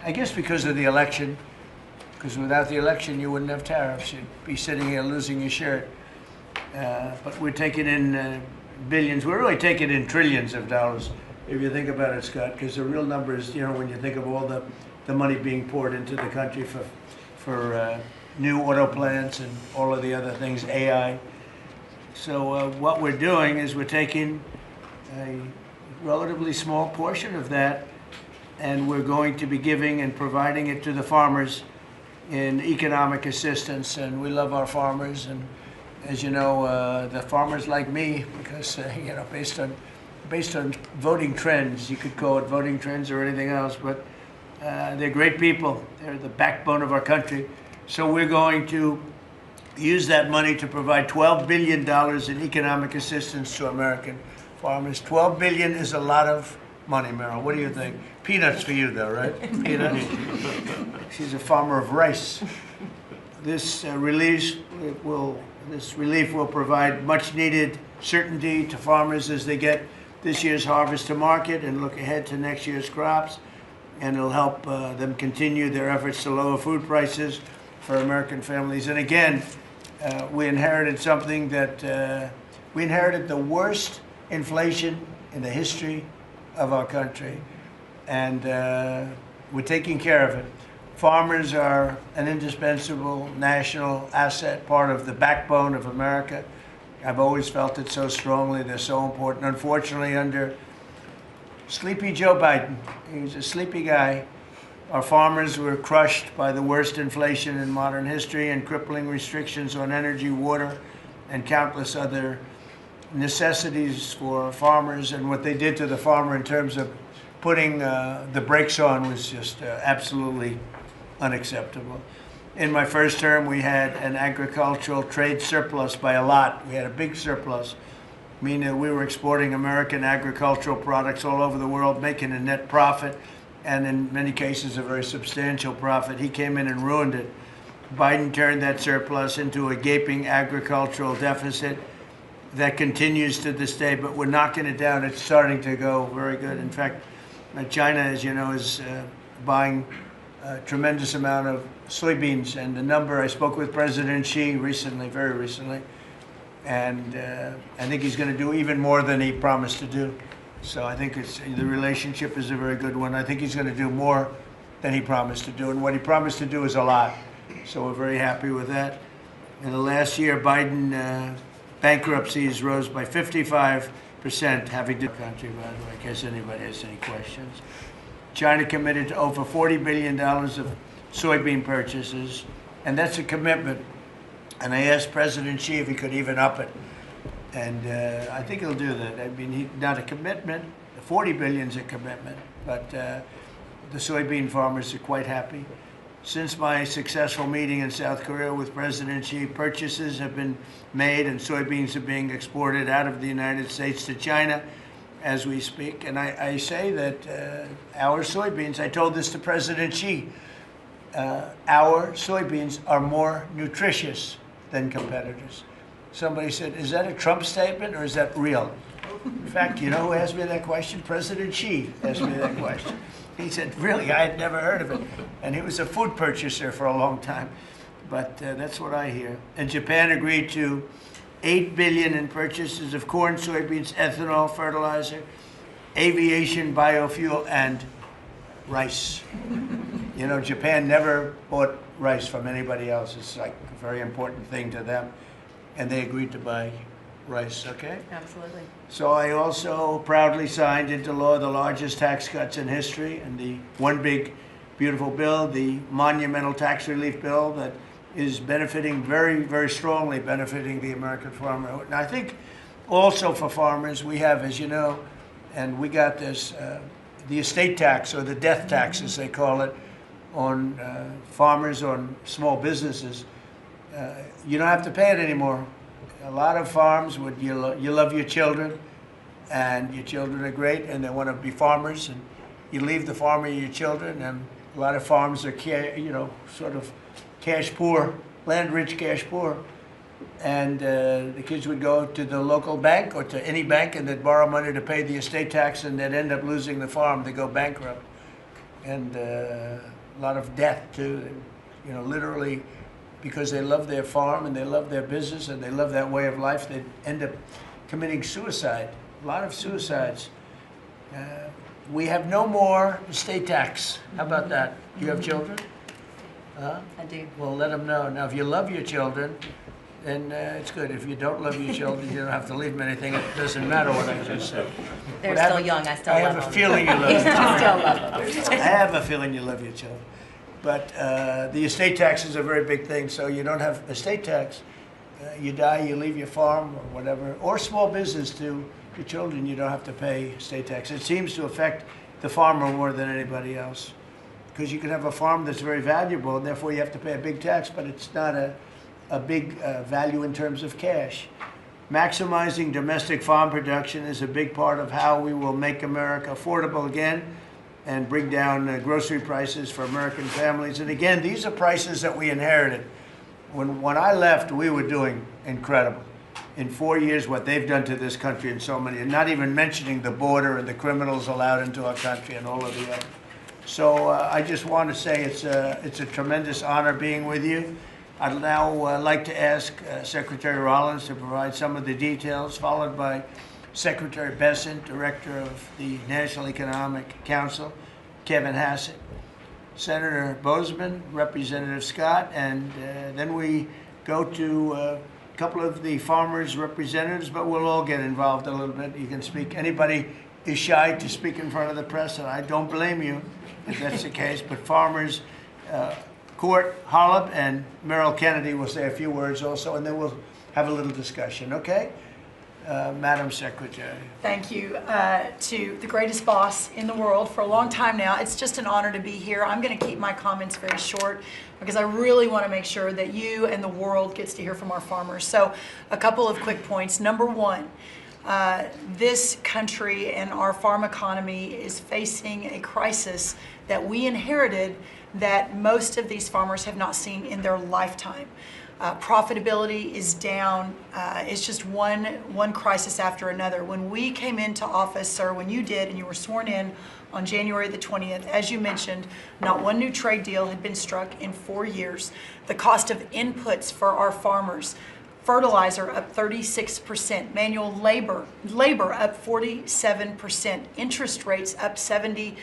I guess because of the election, because without the election you wouldn't have tariffs. You'd be sitting here losing your shirt. But we're taking in billions. We're really taking in trillions of dollars, if you think about it, Scott, because the real number is, you know, when you think of all the money being poured into the country for new auto plants and all of the other things, AI. So what we're doing is we're taking a relatively small portion of that, and we're going to be giving and providing it to the farmers in economic assistance. And we love our farmers, and as you know, the farmers like me, because you know, based on voting trends, you could call it voting trends or anything else, but they're great people. They're the backbone of our country. So we're going to use that money to provide $12 billion in economic assistance to American farmers. $12 billion is a lot of money, Meryl. What do you think? Peanuts for you, though, right? Peanuts. She's a farmer of rice. This relief will provide much-needed certainty to farmers as they get this year's harvest to market and look ahead to next year's crops, and it'll help them continue their efforts to lower food prices for American families. And again, we inherited something that we inherited the worst inflation in the history of our country, and we're taking care of it. Farmers are an indispensable national asset, part of the backbone of America. I've always felt it so strongly. They're so important. Unfortunately, under sleepy Joe Biden, he's a sleepy guy, our farmers were crushed by the worst inflation in modern history and crippling restrictions on energy, water, and countless other necessities for farmers. And what they did to the farmer in terms of putting the brakes on was just absolutely unacceptable. In my first term, we had an agricultural trade surplus by a lot. We had a big surplus, meaning that we were exporting American agricultural products all over the world, making a net profit, and in many cases a very substantial profit. He came in and ruined it. Biden turned that surplus into a gaping agricultural deficit that continues to this day, but we're knocking it down. It's starting to go very good. In fact, China, as you know, is buying a tremendous amount of soybeans, and the number, I spoke with President Xi recently, very recently, and I think he's going to do even more than he promised to do. So I think the relationship is a very good one. I think he's going to do more than he promised to do, and what he promised to do is a lot. So we're very happy with that. In the last year, Biden bankruptcies rose by 55%, having to the country, by the way, in case anybody has any questions. China committed to over $40 billion of soybean purchases, and that's a commitment. And I asked President Xi if he could even up it. And I think he'll do that. I mean, not a commitment. The 40 billion is a commitment, but the soybean farmers are quite happy. Since my successful meeting in South Korea with President Xi, purchases have been made and soybeans are being exported out of the United States to China as we speak. And I say that our soybeans, I told this to President Xi, our soybeans are more nutritious than competitors. Somebody said, is that a Trump statement or is that real? In fact, you know who asked me that question? President Xi asked me that question. He said, really, I had never heard of it. And he was a food purchaser for a long time. But that's what I hear. And Japan agreed to $8 billion in purchases of corn, soybeans, ethanol, fertilizer, aviation, biofuel, and rice. You know, Japan never bought rice from anybody else. It's like a very important thing to them. And they agreed to buy rice, okay? Absolutely. So I also proudly signed into law the largest tax cuts in history, and the one big, beautiful bill, the monumental tax relief bill that is benefiting very, very strongly, benefiting the American farmer. And I think also for farmers, we have, as you know, and we got this, the estate tax, or the death tax, as they call it, on farmers, on small businesses. You don't have to pay it anymore. A lot of farms, you love your children, and your children are great, and they want to be farmers, and you leave the farm of your children, and a lot of farms are, you know, sort of cash poor, land-rich cash poor, and the kids would go to the local bank or to any bank, and they'd borrow money to pay the estate tax, and they'd end up losing the farm. They go bankrupt. and a lot of death too. You know, literally, because they love their farm and they love their business and they love that way of life, they end up committing suicide. A lot of suicides. We have no more estate tax. How about that? Do you have children? I do. Well, let them know. Now, if you love your children, then it's good. If you don't love your children, you don't have to leave them anything. It doesn't matter what I just said. They're still young. I still love them. I have a feeling you love them. I still love them. I have a feeling you love your children. But the estate tax is a very big thing, so you don't have estate tax. You die, you leave your farm or whatever, or small business to your children, you don't have to pay estate tax. It seems to affect the farmer more than anybody else, because you can have a farm that's very valuable, and therefore you have to pay a big tax, but it's not a big value in terms of cash. Maximizing domestic farm production is a big part of how we will make America affordable again and bring down grocery prices for American families. And again, these are prices that we inherited. When I left, we were doing incredible. In 4 years, what they've done to this country in so many, and not even mentioning the border and the criminals allowed into our country and all of the other. So I just want to say it's a tremendous honor being with you. I'd now like to ask Secretary Rollins to provide some of the details, followed by Secretary Bessent, Director of the National Economic Council, Kevin Hassett, Senator Bozeman, Representative Scott, and then we go to a couple of the farmers' representatives, but we'll all get involved a little bit. You can speak. Anybody is shy to speak in front of the press, and I don't blame you if that's the case, but farmers, Court Holub and Merrill Kennedy will say a few words also, and then we'll have a little discussion, okay? Madam Secretary. Thank you to the greatest boss in the world for a long time now. It's just an honor to be here. I'm going to keep my comments very short because I really want to make sure that you and the world gets to hear from our farmers. So a couple of quick points. Number one, this country and our farm economy is facing a crisis that we inherited that most of these farmers have not seen in their lifetime. Profitability is down. It's just one crisis after another. When we came into office, or when you did, and you were sworn in on January the 20th, as you mentioned, not one new trade deal had been struck in 4 years. The cost of inputs for our farmers, fertilizer up 36%, manual labor up 47%, interest rates up 73%.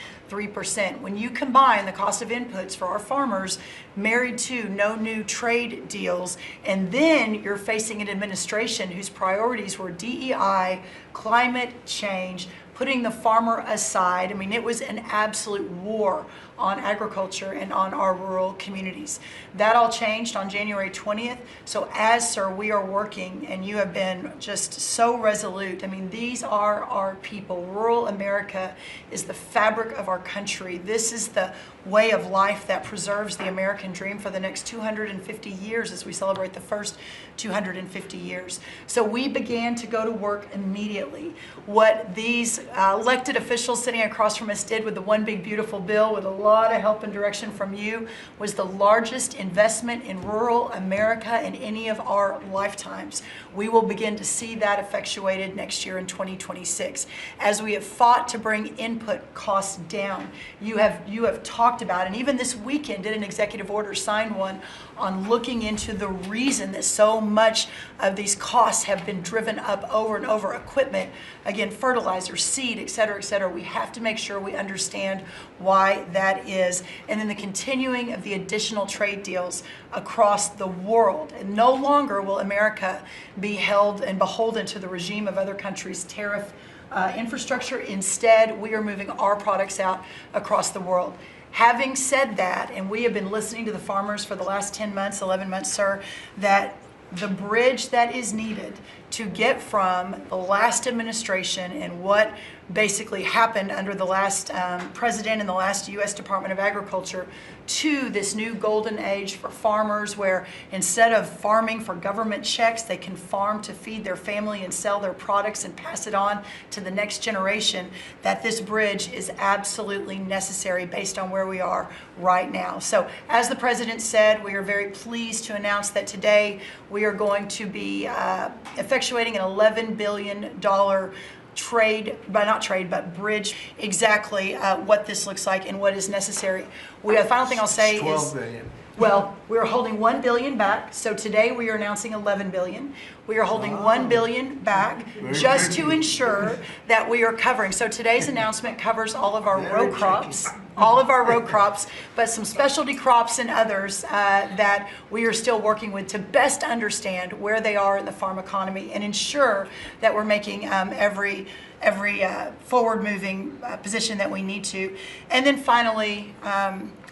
When you combine the cost of inputs for our farmers married to no new trade deals, and then you're facing an administration whose priorities were DEI, climate change, putting the farmer aside. I mean, it was an absolute war on agriculture and on our rural communities. That all changed on January 20th. So as, sir, we are working, and you have been just so resolute. I mean, these are our people. Rural America is the fabric of our country. This is the way of life that preserves the American dream for the next 250 years as we celebrate the first 250 years. So we began to go to work immediately. What these elected officials sitting across from us did with the One Big Beautiful Bill, with a lot of help and direction from you, was the largest investment in rural America in any of our lifetimes. We will begin to see that effectuated next year in 2026. As we have fought to bring input costs down, you have talked about, and even this weekend did an executive order, signed one, on looking into the reason that so much of these costs have been driven up over and over. Equipment, again, fertilizer, seed, et cetera, et cetera. We have to make sure we understand why that is. And then the continuing of the additional trade deals across the world. And no longer will America be held and beholden to the regime of other countries' tariff infrastructure. Instead, we are moving our products out across the world. Having said that, and we have been listening to the farmers for the last 10 months, 11 months, sir, that the bridge that is needed to get from the last administration and what basically happened under the last president and the last U.S. Department of Agriculture to this new golden age for farmers, where instead of farming for government checks, they can farm to feed their family and sell their products and pass it on to the next generation, that this bridge is absolutely necessary based on where we are right now. So as the president said, we are very pleased to announce that today we are going to be effectuating an $11 billion bridge exactly what this looks like and what is necessary. The final thing I'll say is 12 billion. well, we're holding 1 billion back. So today we are announcing 11 billion. We are holding 1 billion back just to ensure that we are covering. So today's announcement covers all of our row crops, but some specialty crops and others that we are still working with to best understand where they are in the farm economy and ensure that we're making every forward-moving position that we need to. And then finally,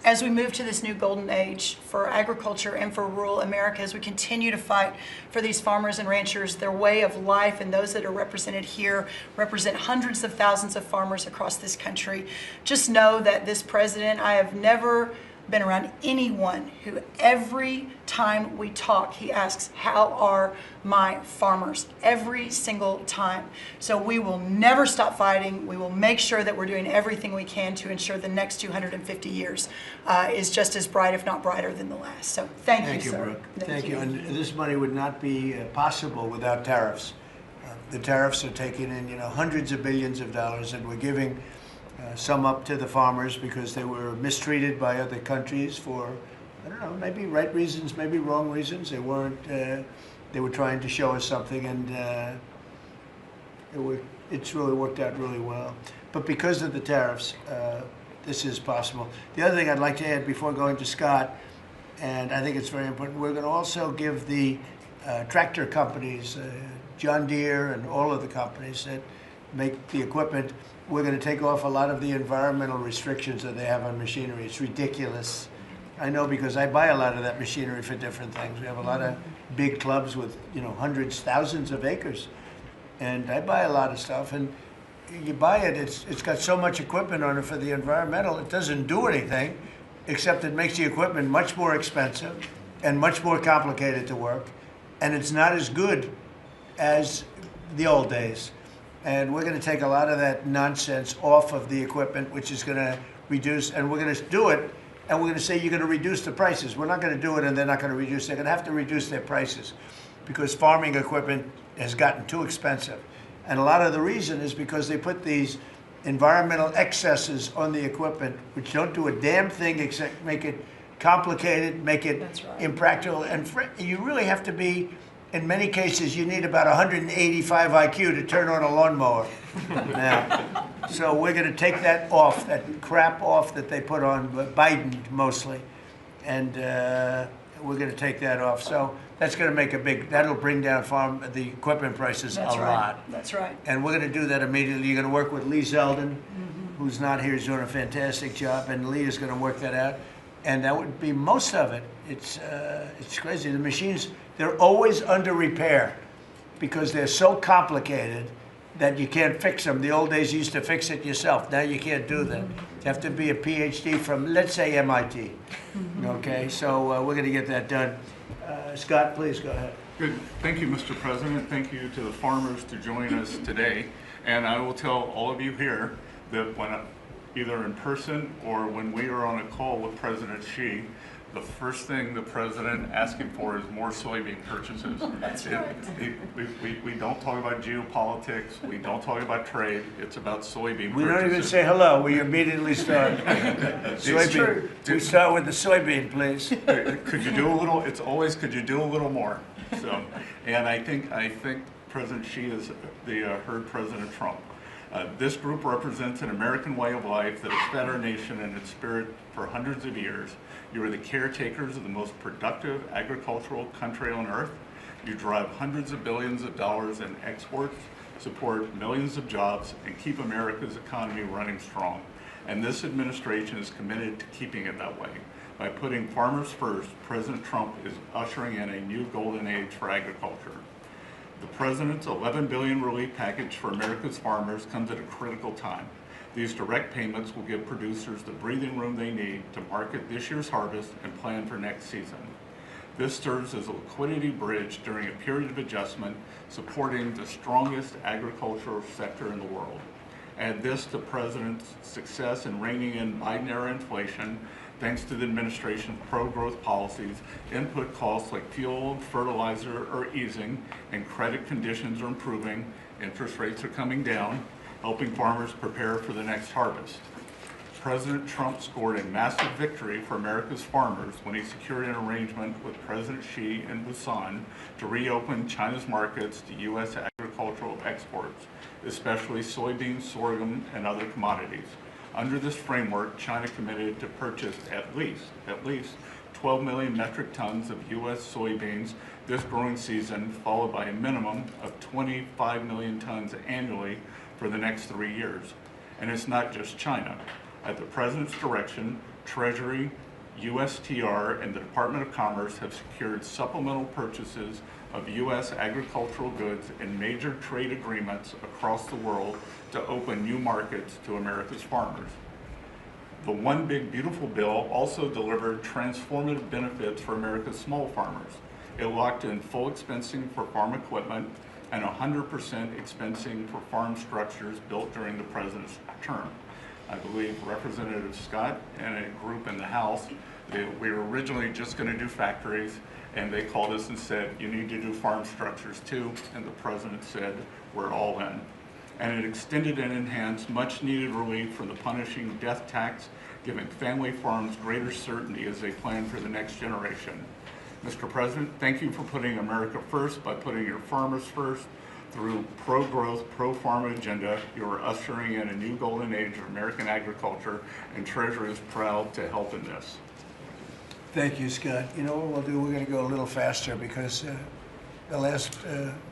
as we move to this new golden age for agriculture and for rural America, as we continue to fight for these farmers and ranchers, their way of life, and those that are represented here represent hundreds of thousands of farmers across this country. Just know that this president, I have never been around anyone who every time we talk, he asks, how are my farmers? Every single time. So we will never stop fighting. We will make sure that we're doing everything we can to ensure the next 250 years is just as bright, if not brighter, than the last. So thank you, sir. Brooke. Thank you. And this money would not be possible without tariffs. The tariffs are taking in, hundreds of billions of dollars, and we're giving some up to the farmers because they were mistreated by other countries for, I don't know, maybe right reasons, maybe wrong reasons. They weren't, they were trying to show us something, and it's really worked out really well. But because of the tariffs, this is possible. The other thing I'd like to add before going to Scott, and I think it's very important, we're going to also give the tractor companies, John Deere and all of the companies that make the equipment, we're going to take off a lot of the environmental restrictions that they have on machinery. It's ridiculous. I know because I buy a lot of that machinery for different things. We have a lot of big clubs with, hundreds, thousands of acres. And I buy a lot of stuff, and you buy it, it's got so much equipment on it for the environmental, it doesn't do anything, except it makes the equipment much more expensive and much more complicated to work. And it's not as good as the old days. And we're going to take a lot of that nonsense off of the equipment, which is going to reduce, and we're going to do it, and we're going to say you're going to reduce the prices. We're not going to do it and they're not going to reduce. They're going to have to reduce their prices because farming equipment has gotten too expensive. And a lot of the reason is because they put these environmental excesses on the equipment, which don't do a damn thing except make it complicated, make it impractical. And you really have to be, in many cases, you need about 185 IQ to turn on a lawnmower now. So we're going to take that off, that crap off that they put on Biden mostly. And we're going to take that off. So that's going to make that'll bring down the equipment prices a lot. That's right. And we're going to do that immediately. You're going to work with Lee Zeldin, who's not here, is doing a fantastic job. And Lee is going to work that out. And that would be most of it. It's crazy. The machines, they're always under repair because they're so complicated that you can't fix them. The old days you used to fix it yourself. Now you can't do that. You have to be a PhD from, let's say, MIT. Okay, so we're going to get that done. Scott, please go ahead. Good. Thank you, Mr. President. Thank you to the farmers to join us today. And I will tell all of you here that when either in person or when we are on a call with President Xi, the first thing the president asking for is more soybean purchases. That's right. We don't talk about geopolitics. We don't talk about trade. It's about soybean purchases. We don't even say hello. We immediately start. Soybean. We start with the soybean, please. Could you do a little? It's always could you do a little more? So, and I think President Xi has heard President Trump. This group represents an American way of life that has fed our nation and its spirit for hundreds of years. You are the caretakers of the most productive agricultural country on earth. You drive hundreds of billions of dollars in exports, support millions of jobs, and keep America's economy running strong. And this administration is committed to keeping it that way. By putting farmers first, President Trump is ushering in a new golden age for agriculture. The President's $11 billion relief package for America's farmers comes at a critical time. These direct payments will give producers the breathing room they need to market this year's harvest and plan for next season. This serves as a liquidity bridge during a period of adjustment, supporting the strongest agricultural sector in the world. Add this to President's success in reining in Biden-era inflation, thanks to the administration's pro-growth policies, input costs like fuel and fertilizer are easing, and credit conditions are improving, Interest rates are coming down, helping farmers prepare for the next harvest. President Trump scored a massive victory for America's farmers when he secured an arrangement with President Xi in Busan to reopen China's markets to U.S. agricultural exports, especially soybeans, sorghum, and other commodities. Under this framework, China committed to purchase at least 12 million metric tons of U.S. soybeans this growing season, followed by a minimum of 25 million tons annually for the next 3 years. And it's not just China. At the President's direction, Treasury, USTR, and the Department of Commerce have secured supplemental purchases of U.S. agricultural goods in major trade agreements across the world to open new markets to America's farmers. The One Big Beautiful Bill also delivered transformative benefits for America's small farmers. It locked in full expensing for farm equipment and 100% expensing for farm structures built during the President's term. I believe Representative Scott and a group in the House, we were originally just going to do factories, and they called us and said, you need to do farm structures too, and the President said, we're all in. And it extended and enhanced much needed relief from the punishing death tax, giving family farms greater certainty as they plan for the next generation. Mr. President, thank you for putting America first by putting your farmers first. Through pro-growth, pro-farm agenda, you are ushering in a new golden age of American agriculture, and Treasury is proud to help in this. Thank you, Scott. You know what we'll do? We're going to go a little faster because the last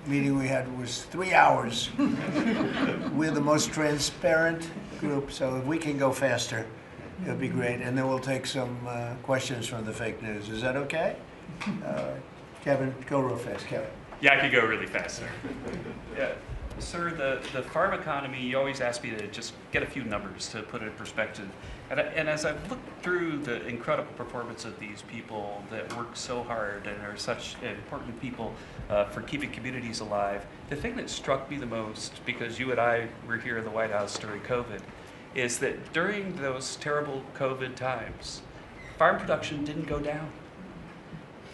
meeting we had was 3 hours. We're the most transparent group, so if we can go faster, it'll be great. And then we'll take some questions from the fake news. Is that okay? Kevin, go real fast, Kevin. Yeah, I could go really fast, sir. Yeah. Sir, the farm economy, you always ask me to just get a few numbers to put it in perspective. And as I've looked through the incredible performance of these people that work so hard and are such important people for keeping communities alive, the thing that struck me the most, because you and I were here in the White House during COVID, is that during those terrible COVID times, farm production didn't go down.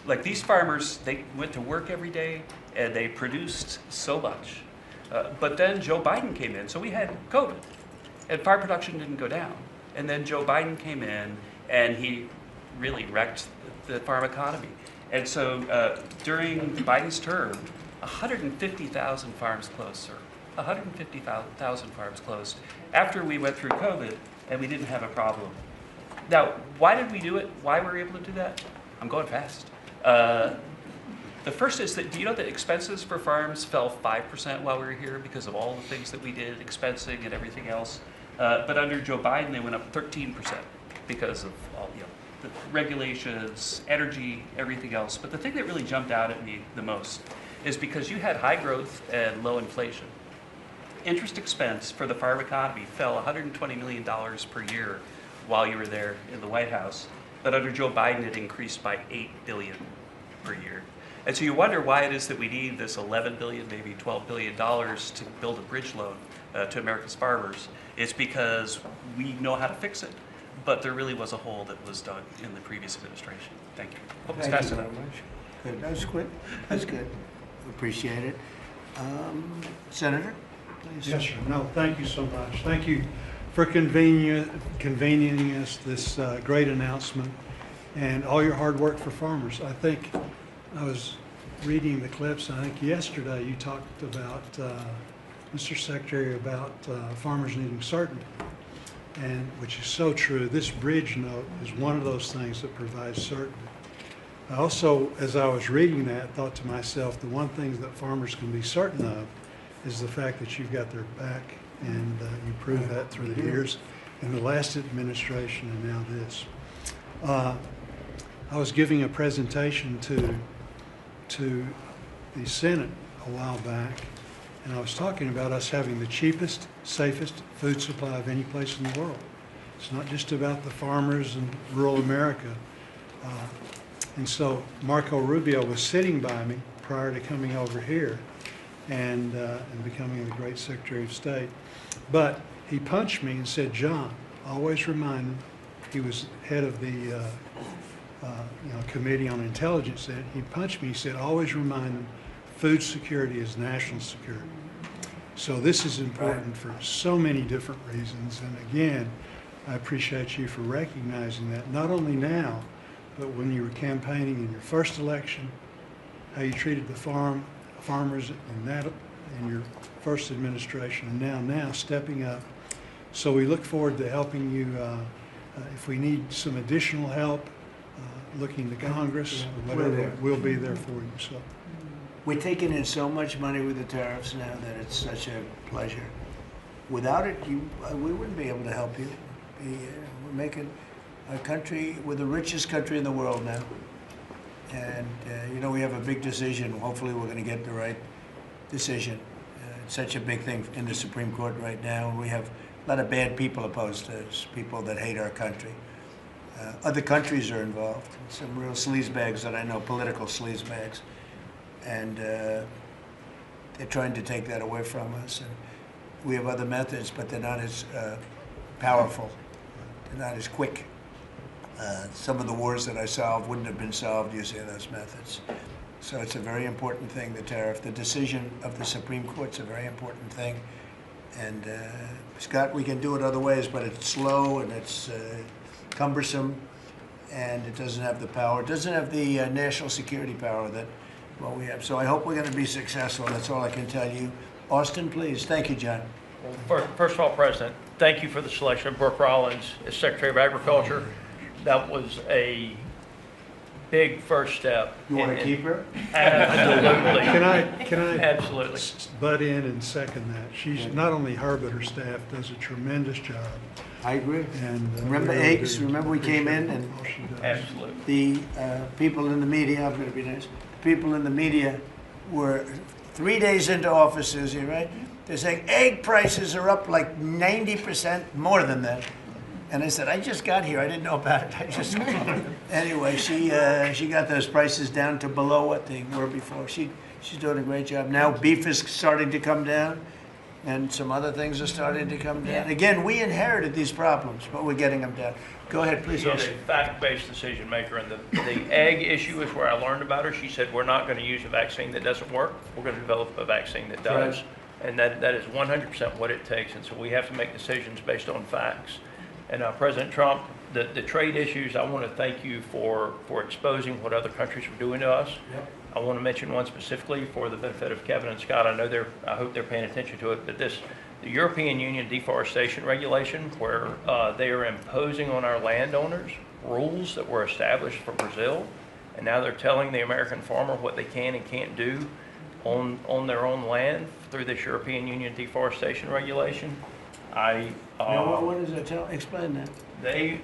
Like these farmers, they went to work every day and they produced so much. But then Joe Biden came in, so we had COVID, and farm production didn't go down. And then Joe Biden came in and he really wrecked the farm economy. And so during Biden's term, 150,000 farms closed, sir. 150,000 farms closed after we went through COVID and we didn't have a problem. Now, why did we do it? Why were we able to do that? I'm going fast. The first is that, do you know that expenses for farms fell 5% while we were here because of all the things that we did, expensing and everything else? But under Joe Biden, they went up 13% because of all, the regulations, energy, everything else. But the thing that really jumped out at me the most is because you had high growth and low inflation. Interest expense for the farm economy fell $120 million per year while you were there in the White House. But under Joe Biden, it increased by $8 billion per year. And so you wonder why it is that we need this $11 billion, maybe $12 billion to build a bridge loan to America's farmers. It's because we know how to fix it, but there really was a hole that was dug in the previous administration. Thank you. Hope it's fast enough. Good. That was quick. That's good. Appreciate it. Senator, please. Yes, sir. No, thank you so much. Thank you for convening us this great announcement and all your hard work for farmers. I think I was reading the clips, I think yesterday you talked about, Mr. Secretary, about farmers needing certainty, and which is so true. This bridge note is one of those things that provides certainty. I also, as I was reading that, thought to myself, the one thing that farmers can be certain of is the fact that you've got their back, and you proved that through the years in the last administration and now this. I was giving a presentation to the Senate a while back, and I was talking about us having the cheapest, safest food supply of any place in the world. It's not just about the farmers in rural America. And so Marco Rubio was sitting by me prior to coming over here and becoming the great Secretary of State. But he punched me and said, "John, always remind him," he was head of the Committee on Intelligence. He punched me, he said, "Always remind them, food security is national security." So this is important for so many different reasons. And again, I appreciate you for recognizing that, not only now, but when you were campaigning in your first election, how you treated the farmers in your first administration, and now stepping up. So we look forward to helping you. If we need some additional help, looking to Congress or whatever, we'll be there for you. So We're taking in so much money with the tariffs now that it's such a pleasure. Without it, we wouldn't be able to help you. We're making our country, we're the richest country in the world now. And, we have a big decision. Hopefully we're going to get the right decision. It's such a big thing in the Supreme Court right now. We have a lot of bad people opposed to us, people that hate our country. Other countries are involved, some real sleazebags that I know, political sleazebags. And they're trying to take that away from us. And we have other methods, but they're not as powerful. They're not as quick. Some of the wars that I solved wouldn't have been solved using those methods. So it's a very important thing, the tariff. The decision of the Supreme Court's a very important thing. And Scott, we can do it other ways, but it's slow and it's cumbersome, and it doesn't have the power. It doesn't have the national security power that we have. So I hope we're going to be successful. That's all I can tell you. Austin, please. Thank you, John. Well, first of all, President, thank you for the selection of Brooke Rollins as Secretary of Agriculture. That was a big first step. You want to keep her? Absolutely. Can I Absolutely. butt in and second that? She's, not only her, but her staff does a tremendous job. I agree. And Remember we really eggs? do Remember we came in and appreciate all she does. Absolutely. the people in the media, I'm going to be nice, people in the media were 3 days into office, Susie, right? They're saying egg prices are up like 90% more than that. And I said, I just got here. I didn't know about it. I just anyway, she got those prices down to below what they were before. She's doing a great job. Now beef is starting to come down, and some other things are starting to come down. Again, we inherited these problems, but we're getting them down. Go ahead, please. She's a fact-based decision maker, and the egg issue is where I learned about her. She said, we're not going to use a vaccine that doesn't work. We're going to develop a vaccine that does. Right. And that is 100% what it takes. And so we have to make decisions based on facts. And President Trump, the trade issues, I want to thank you for exposing what other countries are doing to us. Yep. I want to mention one specifically for the benefit of Kevin and Scott. I hope they're paying attention to it, but the European Union deforestation regulation, where they are imposing on our landowners rules that were established for Brazil, and now they're telling the American farmer what they can and can't do on their own land through this European Union deforestation regulation. Now, what does it tell? Explain that.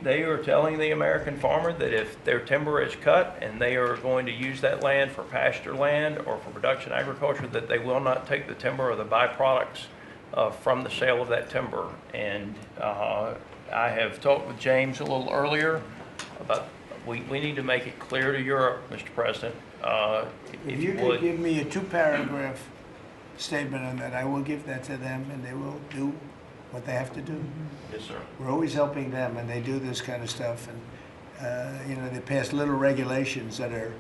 They are telling the American farmer that if their timber is cut and they are going to use that land for pasture land or for production agriculture, that they will not take the timber or the byproducts from the sale of that timber. And I have talked with James a little earlier about we need to make it clear to Europe, Mr. President. If you could give me a 2-paragraph statement on that, I will give that to them, and they will do what they have to do. Yes, sir. We're always helping them, and they do this kind of stuff. And they pass little regulations that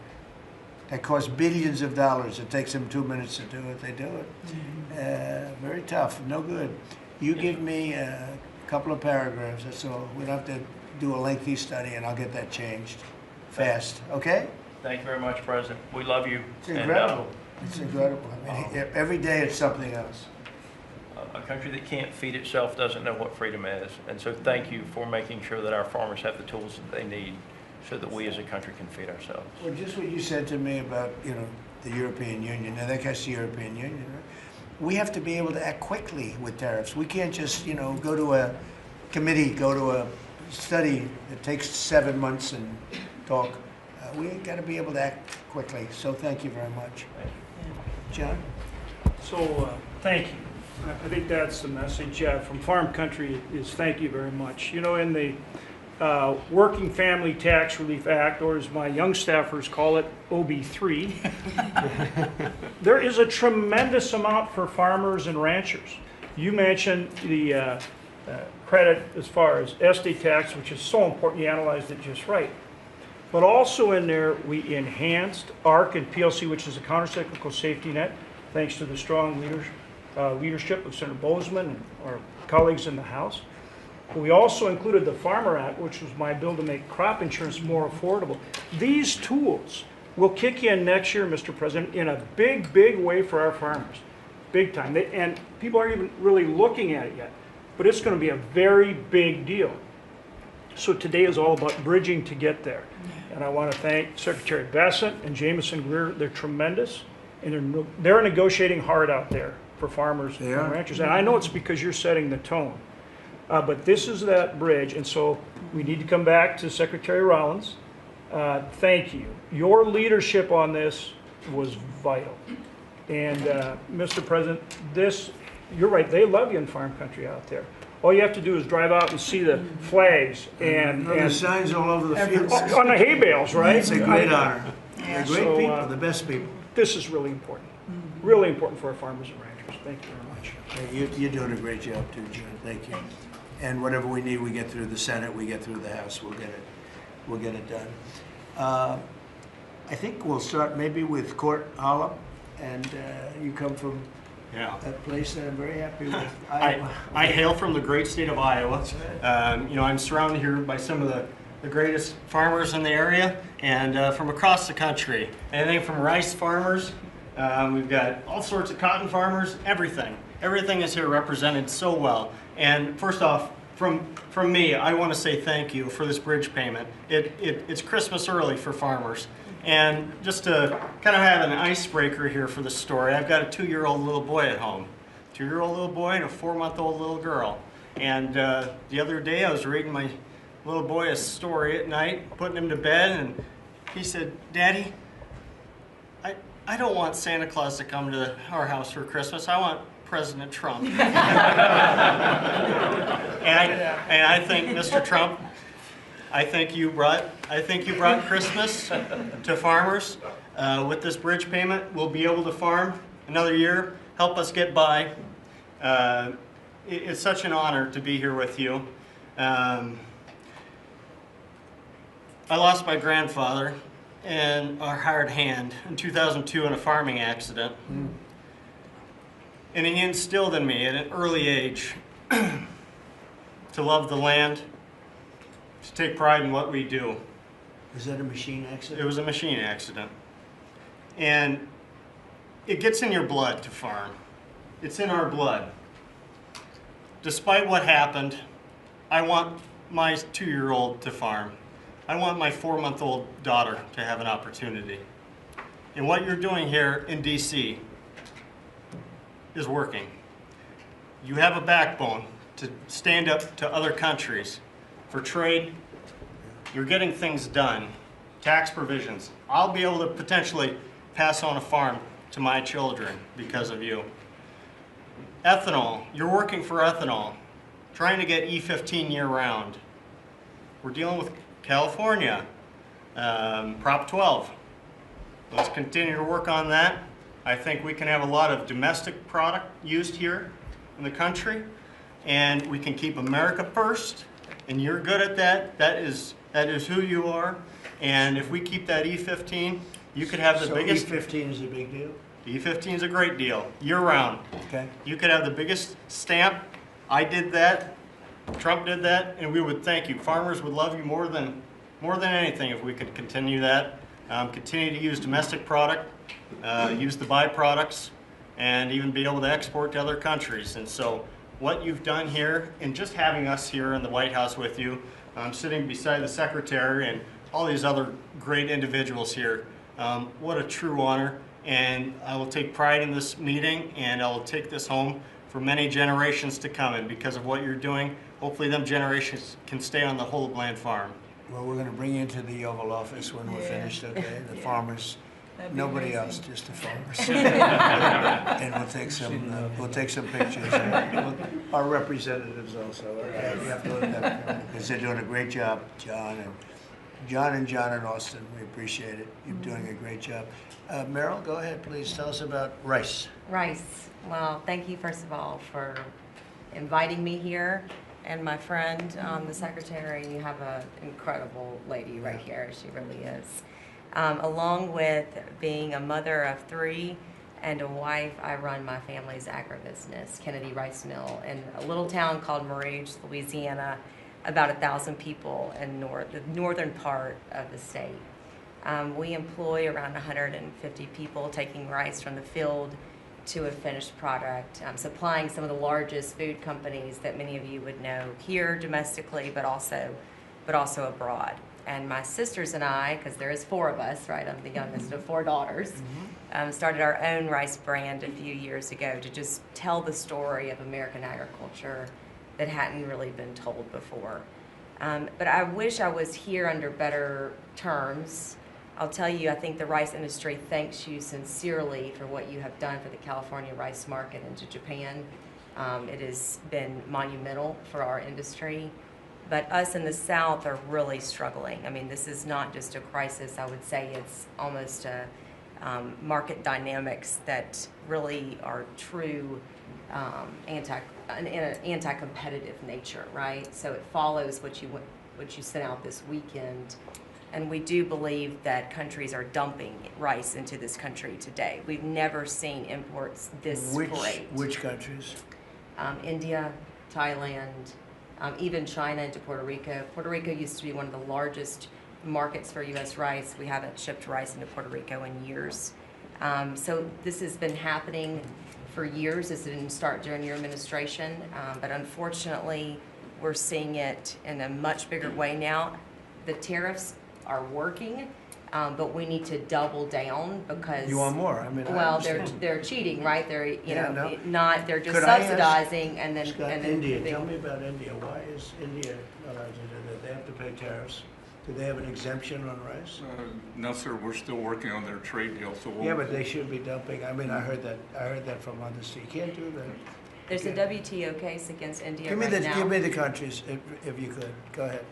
cost billions of dollars. It takes them 2 minutes to do it. They do it. Very tough. No good. You give me a couple of paragraphs. That's all. We don't have to do a lengthy study, and I'll get that changed fast. Okay? Thank you very much, President. We love you. It's incredible. It's incredible. I mean, every day it's something else. A country that can't feed itself doesn't know what freedom is. And so thank you for making sure that our farmers have the tools that they need so that we as a country can feed ourselves. Well, just what you said to me about, the European Union, and that gets the European Union, right? We have to be able to act quickly with tariffs. We can't just, go to a committee, go to a study that takes 7 months and talk. We got to be able to act quickly. So thank you very much. Thank you. John? So, thank you. I think that's the message from Farm Country is thank you very much. In the Working Family Tax Relief Act, or as my young staffers call it, OB3, there is a tremendous amount for farmers and ranchers. You mentioned the credit as far as estate tax, which is so important. You analyzed it just right. But also in there, we enhanced ARC and PLC, which is a countercyclical safety net, thanks to the strong leadership leadership of Senator Bozeman and our colleagues in the House. We also included the Farmer Act, which was my bill to make crop insurance more affordable. These tools will kick in next year, Mr. President, in a big, big way for our farmers. Big time. And people aren't even really looking at it yet. But it's going to be a very big deal. So today is all about bridging to get there. And I want to thank Secretary Bassett and Jameson Greer. They're tremendous. And they're negotiating hard out there for farmers and ranchers. And I know it's because you're setting the tone. But this is that bridge. And so we need to come back to Secretary Rollins. Thank you. Your leadership on this was vital. And Mr. President, you're right, they love you in farm country out there. All you have to do is drive out and see the flags and the signs all over the fields. On the hay bales, right? It's a great honor. They're great So, people, the best people. This is really important. Really important for our farmers and ranchers. Thank you very much. Hey, you're doing a great job too, John. Thank you. And whatever we need, we get through the Senate, we get through the House, we'll get it done. I think we'll start maybe with Court Hollop, and you come from that place that I'm very happy with. I hail from the great state of Iowa. You know, I'm surrounded here by some of the greatest farmers in the area and from across the country. Anything from rice farmers, we've got all sorts of cotton farmers, everything. Everything is here represented so well. And first off, from me, I want to say thank you for this bridge payment. It's Christmas early for farmers. And just to kind of have an icebreaker here for the story, I've got a 2-year-old little boy at home. 2-year-old little boy and a 4-month-old little girl. And the other day I was reading my little boy a story at night, putting him to bed, and he said, "Daddy, I don't want Santa Claus to come to our house for Christmas. I want President Trump." And I think, Mr. Trump, I think you brought Christmas to farmers. With this bridge payment, we'll be able to farm another year, help us get by. It's such an honor to be here with you. I lost my grandfather and a hard hand in 2002 in a farming accident. And he instilled in me at an early age to love the land, to take pride in what we do. Was that a machine accident? It was a machine accident. And it gets in your blood to farm. It's in our blood. Despite what happened, I want my 2-year-old to farm. I want my 4-month-old daughter to have an opportunity. And what you're doing here in DC is working. You have a backbone to stand up to other countries for trade. You're getting things done. Tax provisions. I'll be able to potentially pass on a farm to my children because of you. Ethanol. You're working for ethanol. Trying to get E15 year-round. We're dealing with California. Prop 12. Let's continue to work on that. I think we can have a lot of domestic product used here in the country, and we can keep America first, and you're good at that. That is who you are. And if we keep that E15, you could have the biggest... E15 is a big deal? E15 is a great deal, year-round. Okay. You could have the biggest stamp. I did that. Trump did that, and we would thank you. Farmers would love you more than anything if we could continue that. Continue to use domestic product, use the byproducts, and even be able to export to other countries. And so what you've done here, and just having us here in the White House with you, sitting beside the Secretary and all these other great individuals here, what a true honor. And I will take pride in this meeting, and I will take this home for many generations to come. And because of what you're doing, hopefully them generations can stay on the whole Bland farm. Well, we're going to bring you into the Oval Office when we're finished, okay? The farmers, nobody else, just the farmers. And we'll take some pictures. Our representatives also. Okay? We have to let them, because they're doing a great job, John and Austin. We appreciate it. You're doing a great job. Meryl, go ahead, please. Tell us about rice. Rice. Well, thank you, first of all, for inviting me here. And my friend, the secretary, you have an incredible lady right here. She really is. Along with being a mother of 3 and a wife. I run my family's agribusiness, Kennedy Rice Mill, in a little town called Morouge, Louisiana, about 1,000 people in the northern part of the state. We employ around 150 people, taking rice from the field to a finished product, supplying some of the largest food companies that many of you would know here domestically, but also abroad. And my sisters and I, because there is 4 of us, right? I'm the youngest of 4 daughters, started our own rice brand a few years ago to just tell the story of American agriculture that hadn't really been told before. But I wish I was here under better terms. I'll tell you, I think the rice industry thanks you sincerely for what you have done for the California rice market into Japan. It has been monumental for our industry. But us in the South are really struggling. I mean, this is not just a crisis. I would say it's almost a market dynamics that really are true in an anti-competitive nature, right? So it follows what you sent out this weekend. And we do believe that countries are dumping rice into this country today. We've never seen imports this great. Which countries? India, Thailand, even China into Puerto Rico. Puerto Rico used to be one of the largest markets for U.S. rice. We haven't shipped rice into Puerto Rico in years. So this has been happening for years. This didn't start during your administration, but unfortunately, we're seeing it in a much bigger way now. The tariffs are working, but we need to double down because You want more? I mean, well, they're cheating, right? They're Yeah, they're just Could I ask subsidizing and then Scott, and then India, they- tell me about India. Why is India allowed to do that? They have to pay tariffs. Do they have an exemption on rice? No, sir, we're still working on their trade deal, so we'll. Yeah, but they should be dumping. I mean, I heard that from London. So you can't do that. There's Okay. a WTO case against India Give me right the now. give me the countries if you could. Go ahead.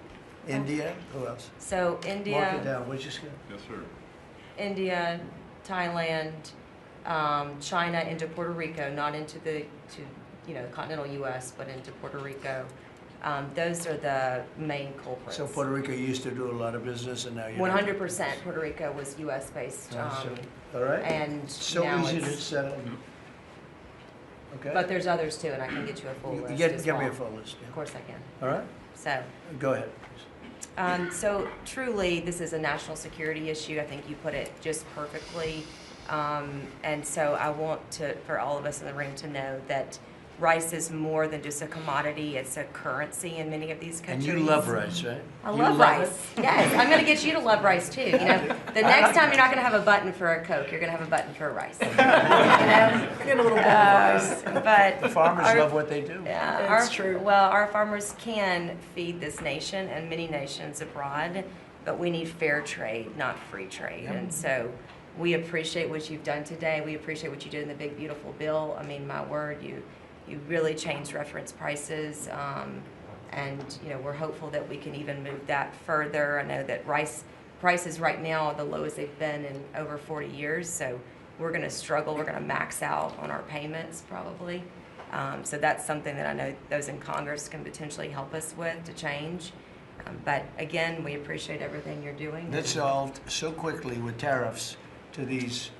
India. Who else? So Mark it India, down. Which is good. Yes, sir. India, Thailand, China into Puerto Rico, not into the continental U.S., but into Puerto Rico. Those are the main culprits. So Puerto Rico used to do a lot of business, and now you're 100% Puerto Rico was U.S. based, all right. and So now easy to it's, settle. Okay. but there's others too, and I can get you a full list. Give as me well. a full list. Of course I can. Yeah. All right. So. Go ahead. So truly, this is a national security issue. I think you put it just perfectly. And so I want for all of us in the room to know that rice is more than just a commodity. It's a currency in many of these And countries. you love rice, right? I You love love rice. Yes, I'm going to get you to love rice too. You know, the next time you're not going to have a button for a Coke, you're going to have a button for a rice. You know, Get a little bit of rice. but The farmers our- love what they do. yeah, It's true. Well, our farmers can feed this nation and many nations abroad, but we need fair trade, not free trade. And so we appreciate what you've done today. We appreciate what you did in the big, beautiful bill. I mean, my word, you really changed reference prices. And, we're hopeful that we can even move that further. I know that rice prices right now are the lowest they've been in over 40 years. So we're going to struggle. We're going to max out on our payments probably. So that's something that I know those in Congress can potentially help us with to change. But again, we appreciate everything you're doing. That's solved so quickly with tariffs to these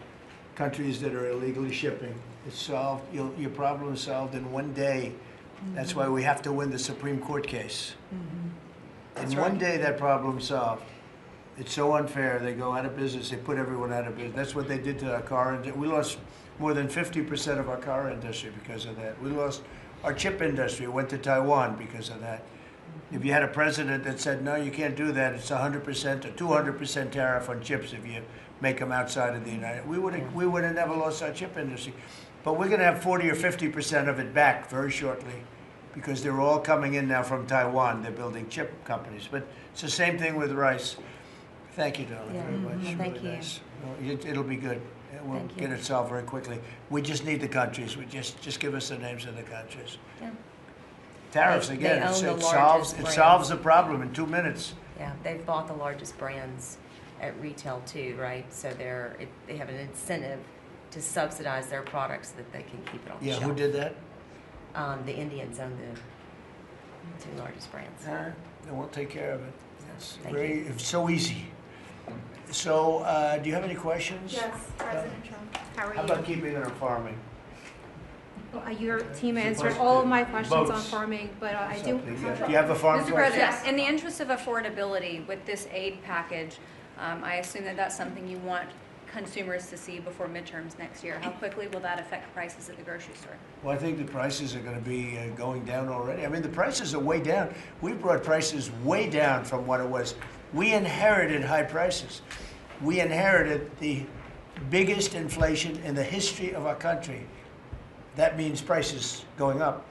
countries that are illegally shipping. It's solved. Your problem is solved in one day. That's why we have to win the Supreme Court case. In one day, that problem's solved. It's so unfair. They go out of business. They put everyone out of business. That's what they did to our car industry. We lost more than 50% of our car industry because of that. We lost our chip industry. It went to Taiwan because of that. If you had a president that said, no, you can't do that, it's 100% or 200% tariff on chips if you make them outside of the United States, we would have never lost our chip industry. But we're going to have 40 or 50% of it back very shortly because they're all coming in now from Taiwan. They're building chip companies. But it's the same thing with rice. Thank you, darling, Yeah. very much. Thank Really you. nice. Well, it'll be good. We'll Thank you. get it solved very quickly. We just need the countries. We just give us the names of the countries. Yeah. Tariffs, They again, own it the solves largest the problem in 2 minutes. Yeah, they've bought the largest brands at retail too, right? So they have an incentive to subsidize their products so that they can keep it on the Yeah, shelf. who did that? The Indians own the 2 largest brands. They won't take care of it. It's Thank very, you. it's so easy. So, do you have any questions? Yes, President Trump. How are How you? about keeping it on farming? Your team Is it answered boats? all of my questions on Boats. farming, but I do. Do you have a farm? Mr. question? President, in the interest of affordability with this aid package, I assume that that's something you want consumers to see before midterms next year. How quickly will that affect prices at the grocery store? Well, I think the prices are going to be going down already. I mean, the prices are way down. We brought prices way down from what it was. We inherited high prices. We inherited the biggest inflation in the history of our country. That means prices going up.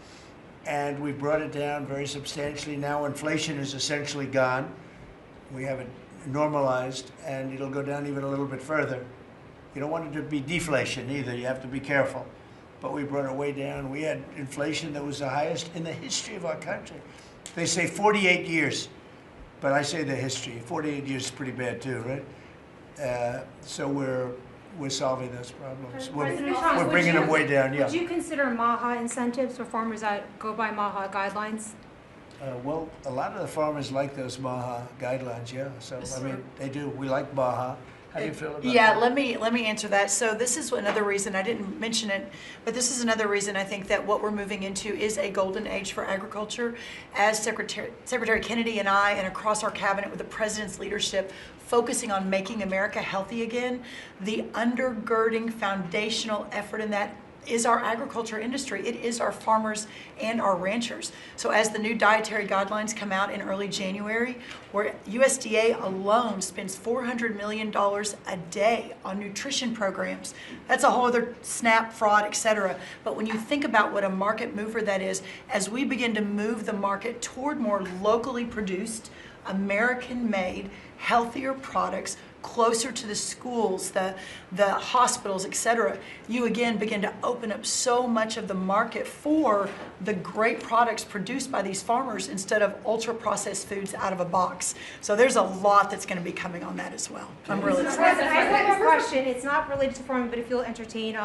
And we brought it down very substantially. Now inflation is essentially gone. We have it normalized, and it'll go down even a little bit further. You don't want it to be deflation either. You have to be careful. But we brought it way down. We had inflation that was the highest in the history of our country. They say 48 years, but I say the history. 48 years is pretty bad too, right? So we're solving those problems. President Trump, We're bringing them way down, yeah. Would you consider MAHA incentives for farmers that go by MAHA guidelines? Well, a lot of the farmers like those MAHA guidelines, yeah. So, I mean, they do. We like MAHA. How do you feel about Yeah, that? let me answer that. So this is another reason, I didn't mention it, but this is another reason I think that what we're moving into is a golden age for agriculture. As Secretary Kennedy and I, and across our cabinet with the president's leadership, focusing on making America healthy again, the undergirding foundational effort in that is our agriculture industry. It is our farmers and our ranchers. So as the new dietary guidelines come out in early January, where USDA alone spends $400 million a day on nutrition programs, that's a whole other SNAP, fraud, etc. But when you think about what a market mover that is, as we begin to move the market toward more locally produced, American-made, healthier products, closer to the schools, the hospitals, etc., you again begin to open up so much of the market for the great products produced by these farmers instead of ultra-processed foods out of a box. So there's a lot that's going to be coming on that as well. I'm really Mr. excited. President, I have a question. It's not related to farming, but if you'll entertain,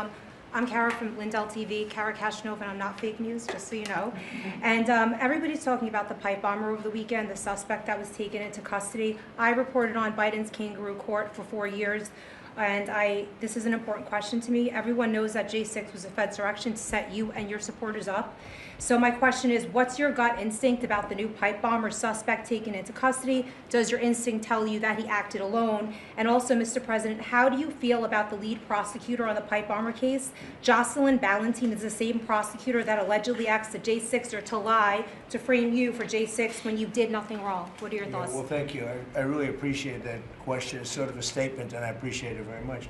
I'm Kara from Lindell TV, Kara Kashnov, and I'm not fake news, just so you know. And everybody's talking about the pipe bomber over the weekend, the suspect that was taken into custody. I reported on Biden's kangaroo court for 4 years, and this is an important question to me. Everyone knows that J6 was a Fed's direction to set you and your supporters up. So my question is, what's your gut instinct about the new pipe bomber suspect taken into custody? Does your instinct tell you that he acted alone? And also, Mr. President, how do you feel about the lead prosecutor on the pipe bomber case? Jocelyn Ballantine is the same prosecutor that allegedly asked the J6er to lie to frame you for J6 when you did nothing wrong. What are your thoughts? Well, thank you. I really appreciate that question. It's sort of a statement, and I appreciate it very much.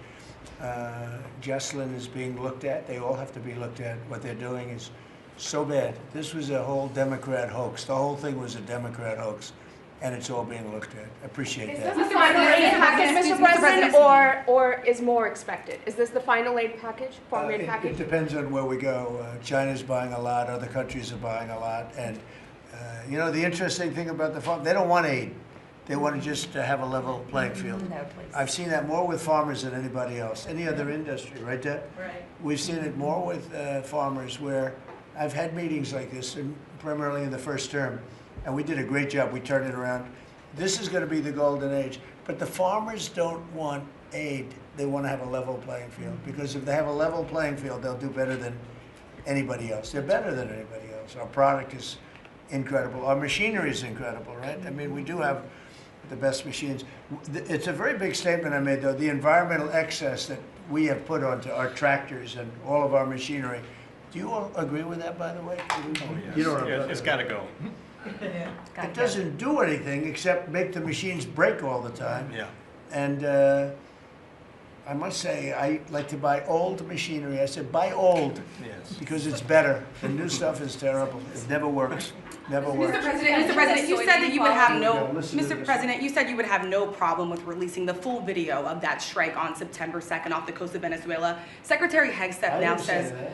Jocelyn is being looked at. They all have to be looked at. What they're doing is so bad. This was a whole Democrat hoax. The whole thing was a Democrat hoax, and it's all being looked at. I appreciate that. Is this the final aid package, Mr. President, or is more expected? Is this the final aid package, farm aid It package? depends on where we go. China's buying a lot. Other countries are buying a lot. And, you know, the interesting thing about the farm, they don't want aid. They want to just have a level playing field. No, please. I've seen that more with farmers than anybody else, any other industry, right, Deb? Right. We've seen it more with farmers where I've had meetings like this, and primarily in the first term, and we did a great job. We turned it around. This is going to be the golden age. But the farmers don't want aid. They want to have a level playing field, because if they have a level playing field, they'll do better than anybody else. They're better than anybody else. Our product is incredible. Our machinery is incredible, right? I mean, we do have the best machines. It's a very big statement I made, though. The environmental excess that we have put onto our tractors and all of our machinery. Do you all agree with that, by the way? You don't know. It's got to go. It doesn't do anything except make the machines break all the time. Yeah. And I must say, I like to buy old machinery. I said, buy old, Yes. because it's better. The new stuff is terrible. It never works. Never works. Mr. President, you said that you would have no, Listen to Mr. this. President, you said you would have no problem with releasing the full video of that strike on September 2nd off the coast of Venezuela. Secretary Hegseth I now didn't say says, that.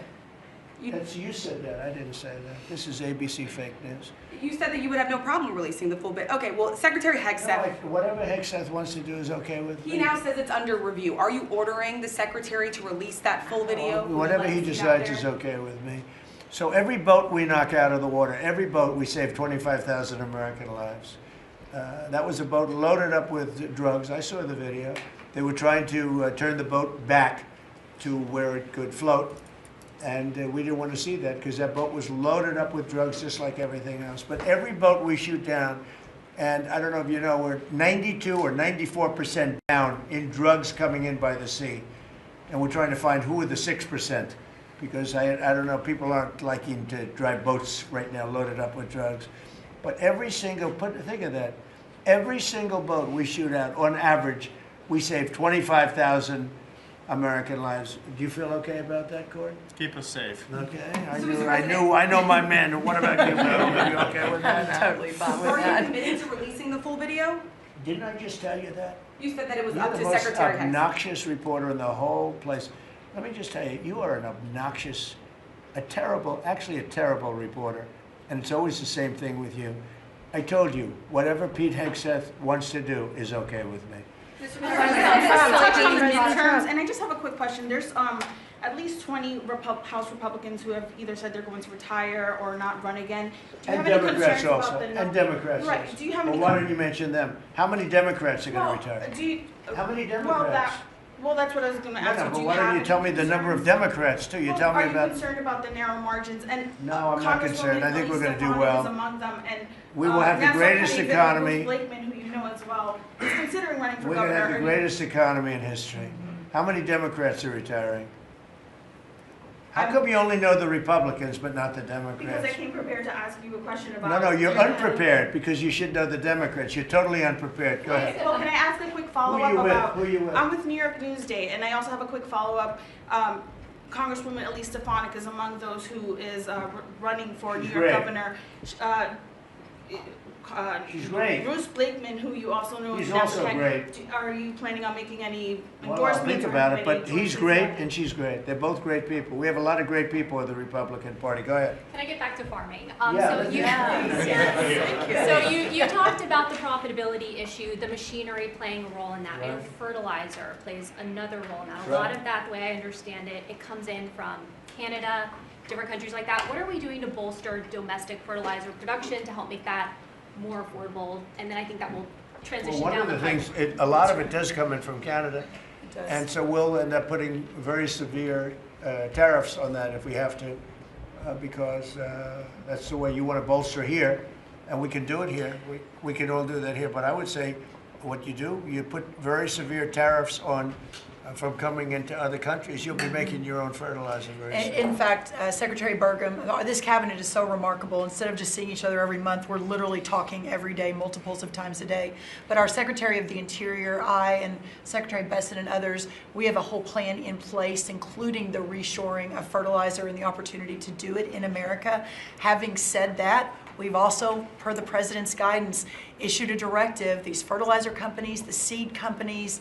You said that. I didn't say that. This is ABC fake news. you said that you would have no problem releasing the full video. Okay, well, Secretary No, Hegseth, whatever Hegseth wants to do is okay with me. he now says it's under review. Are you ordering the secretary to release that full video? Whatever he decides is okay with me. So every boat we knock out of the water, every boat, we save 25,000 American lives. That was a boat loaded up with drugs. I saw the video. They were trying to turn the boat back to where it could float. And we didn't want to see that because that boat was loaded up with drugs just like everything else. But every boat we shoot down, and I don't know if you know, we're 92 or 94% down in drugs coming in by the sea. And we're trying to find who are the 6%. Because I don't know, people aren't liking to drive boats right now loaded up with drugs. But every single, think of that, every single boat we shoot out, on average, we save 25,000 American lives. Do you feel okay about that, Cord? Keep us safe. Okay, I know my man. What about you, Bill? Are you okay with that? Totally fine with Are you that. committed to releasing the full video? Didn't I just tell you that? You said that it was You're up the to most Secretary Hicks. obnoxious reporter in the whole place. Let me just tell you, you are an obnoxious, actually a terrible reporter. And it's always the same thing with you. I told you, whatever Pete Hegseth wants to do is okay with me. Touch on the midterms, and I just have a quick question. There's at least 20 House Republicans who have either said they're going to retire or not run again. Do you And have any Democrats concerns also. about the And Democrats Right. also. Do you have Well, any? why don't you mention them? How many Democrats are going to retire? How many Democrats? Well, that's what I was going to ask you. But Do you why don't have you tell me any the number of concerns? Democrats too? You Well, tell me Are about. you concerned about the narrow margins? And No, I'm not concerned. I think we're going to do Congresswoman well. is among them, and We will have the Nassau greatest County economy. Executive Bruce Blakeman, who you know as well, is considering running for We're going to governor. have the greatest economy in history. How many Democrats are retiring? How come you only know the Republicans but not the Because I Democrats? came prepared to ask you a question about. No, you're your- unprepared because you should know the Democrats. You're totally unprepared. Go ahead. Well, can I ask a quick Who follow-up you with? about? Who you with? I'm with New York Newsday, and I also have a quick follow-up. Congresswoman Elise Stefanik is among those who is running for New She's York great. governor. She's great. Bruce Blakeman, who you also know He's is also Nassau great. County. Are you planning on making any Well, I'll endorsements? think or about it, any but he's endorsements great on- and she's great. They're both great people. We have a lot of great people in the Republican Party. Go ahead. Can I get back to farming? Yeah, So you talked about the profitability issue, the machinery playing a role in that. I know Right. fertilizer plays another role in that. A Right. lot of that, the way I understand it, it comes in from Canada, different countries like that. What are we doing to bolster domestic fertilizer production to help make that more affordable? And then I think that will Well, transition one down of the pipe. things, a lot of it does come in from Canada. does. And so we'll end up putting very severe tariffs on that if we have to, because that's the way you want to bolster here, and we can do it here. We can all do that here, but I would say what you do, you put very severe tariffs on from coming into other countries. You'll be making your own fertilizer very soon. In fact, Secretary Burgum, this cabinet is so remarkable. Instead of just seeing each other every month, we're literally talking every day, multiples of times a day. But our Secretary of the Interior, I, and Secretary Bessent and others, we have a whole plan in place, including the reshoring of fertilizer and the opportunity to do it in America. Having said that, we've also, per the President's guidance, issued a directive, these fertilizer companies, the seed companies,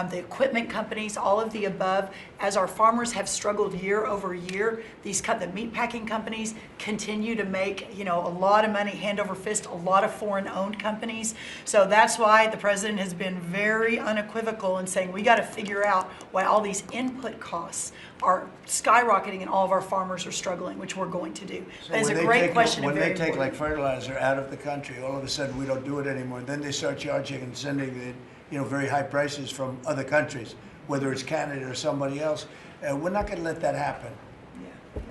the equipment companies, all of the above, as our farmers have struggled year over year, the meat packing companies continue to make, a lot of money, hand over fist, a lot of foreign-owned companies. So that's why the President has been very unequivocal in saying we got to figure out why all these input costs are skyrocketing and all of our farmers are struggling, which we're going to do. So That is a when they great take- question and When very they take like important. fertilizer out of the country, all of a sudden we don't do it anymore. Then they start charging and sending the, very high prices from other countries, whether it's Canada or somebody else. We're not going to let that happen.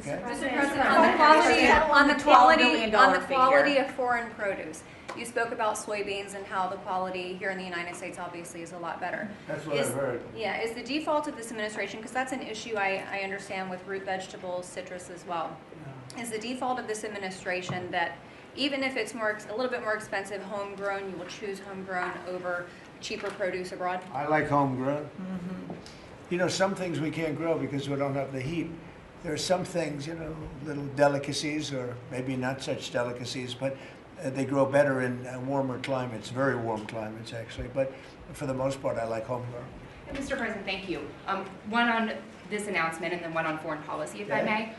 Okay? Mr. President, on the $12 quality billion of foreign produce, you spoke about soybeans and how the quality here in the United States obviously is a lot better. That's what I've heard. Yeah, is the default of this administration, because that's an issue I understand with root vegetables, citrus as well. Is the default of this administration that even if it's a little bit more expensive homegrown, you will choose homegrown over cheaper produce abroad? I like homegrown. Some things we can't grow because we don't have the heat. There are some things, little delicacies or maybe not such delicacies, but they grow better in warmer climates, very warm climates actually. But for the most part, I like homegrown. Mr. President, thank you. One on this announcement and then one on foreign policy, if I may.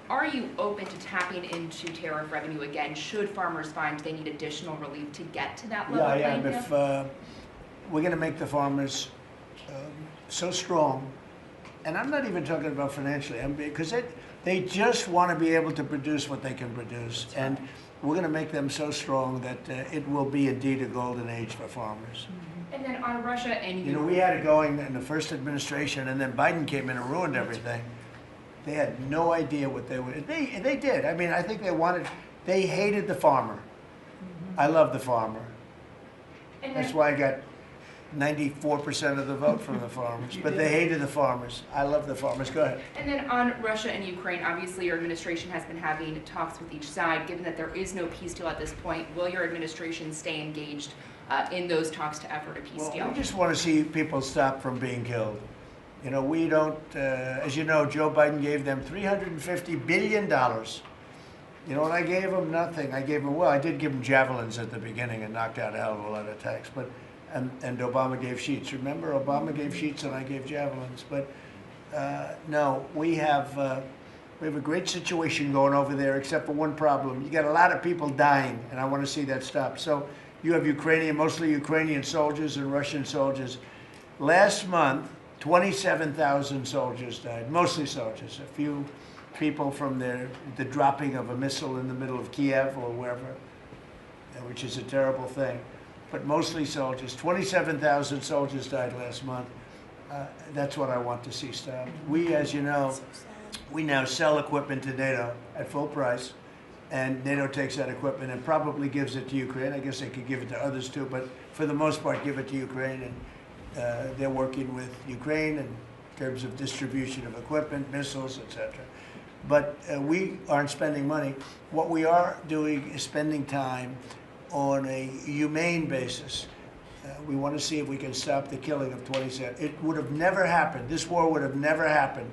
Are you open to tapping into tariff revenue again, should farmers find they need additional relief to get to that level? Yeah, I am. If we're going to make the farmers so strong, and I'm not even talking about financially, because they just want to be able to produce what they can produce. And we're going to make them so strong that it will be indeed a golden age for farmers. And then on Russia and You know, we had it going in the first administration, and then Biden came in and ruined everything. They had no idea what they would. They did. I mean, I think they hated the farmer. I love the farmer. That's why I got 94% of the vote from the farmers. But they hated the farmers. I love the farmers. Go ahead. And then on Russia and Ukraine, obviously your administration has been having talks with each side. Given that there is no peace deal at this point, will your administration stay engaged in those talks to effort a peace deal? We just want to see people stop from being killed. You know, we don't, as you know, Joe Biden gave them $350 billion. You know what I gave them? Nothing. I gave them, well, I did give them javelins at the beginning and knocked out a hell of a lot of attacks. But, and Obama gave sheets. Remember, Obama gave sheets and I gave javelins. But no, we have a great situation going over there, except for one problem. You got a lot of people dying, and I want to see that stop. So you have mostly Ukrainian soldiers and Russian soldiers. Last month, 27,000 soldiers died, mostly soldiers. A few people from the dropping of a missile in the middle of Kiev or wherever, which is a terrible thing. But mostly soldiers. 27,000 soldiers died last month. That's what I want to see stop. We, as you know, we now sell equipment to NATO at full price, and NATO takes that equipment and probably gives it to Ukraine. I guess they could give it to others too, but for the most part, give it to Ukraine. And they're working with Ukraine in terms of distribution of equipment, missiles, etc. But we aren't spending money. What we are doing is spending time on a humane basis. We want to see if we can stop the killing of 27. It would have never happened. This war would have never happened